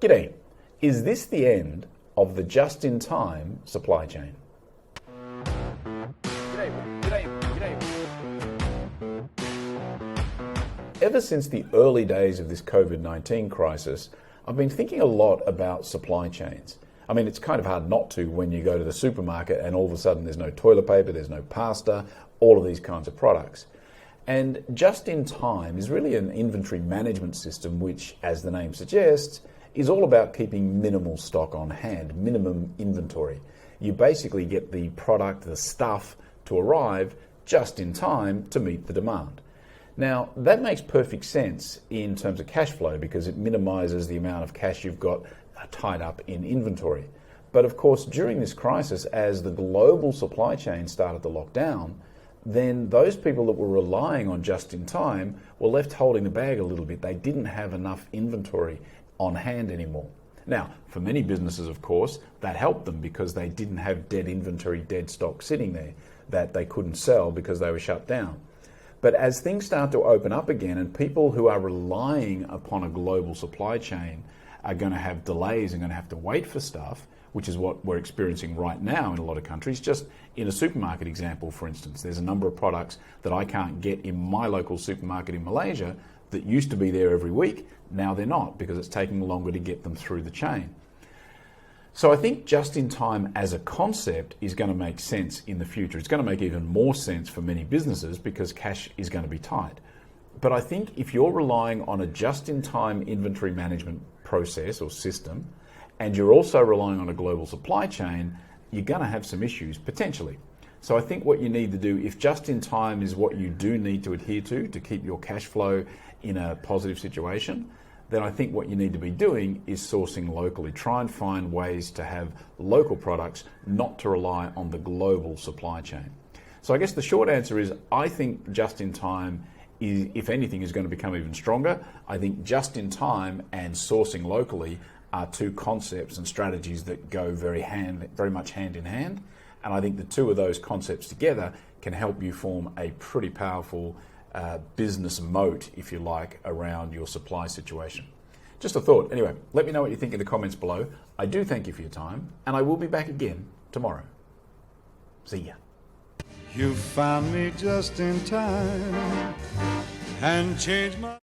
G'day. Is this the end of the just-in-time supply chain? Ever since the early days of this COVID-19 crisis, I've been thinking a lot about supply chains. I mean, it's kind of hard not to when you go to the supermarket and all of a sudden there's no toilet paper, there's no pasta, all of these kinds of products. And just-in-time is really an inventory management system which, as the name suggests, is all about keeping minimal stock on hand, minimum inventory. You basically get the product, the stuff, to arrive just in time to meet the demand. Now, that makes perfect sense in terms of cash flow because it minimizes the amount of cash you've got tied up in inventory. But of course, during this crisis, as the global supply chain started to lock down, then those people that were relying on just in time were left holding the bag a little bit. They didn't have enough inventory on hand anymore. Now, for many businesses, of course, that helped them because they didn't have dead inventory, dead stock sitting there that they couldn't sell because they were shut down. But as things start to open up again and people who are relying upon a global supply chain are going to have delays and going to have to wait for stuff, which is what we're experiencing right now in a lot of countries. Just in a supermarket example, for instance, there's a number of products that I can't get in my local supermarket in Malaysia that used to be there every week. Now they're not because it's taking longer to get them through the chain. So I think just in time as a concept is going to make sense in the future. It's going to make even more sense for many businesses because cash is going to be tight. But I think if you're relying on a just in time inventory management process or system, and you're also relying on a global supply chain, you're going to have some issues potentially. So I think what you need to do, if just in time is what you do need to adhere to keep your cash flow in a positive situation, then I think what you need to be doing is sourcing locally. Try and find ways to have local products, not to rely on the global supply chain. So I guess the short answer is I think just in time is, if anything, is going to become even stronger. I think just in time and sourcing locally are two concepts and strategies that go very much hand in hand. And I think the two of those concepts together can help you form a pretty powerful business moat, if you like, around your supply situation. Just a thought. Anyway, let me know what you think in the comments below. I do thank you for your time, and I will be back again tomorrow. See ya. You found me just in time and changed my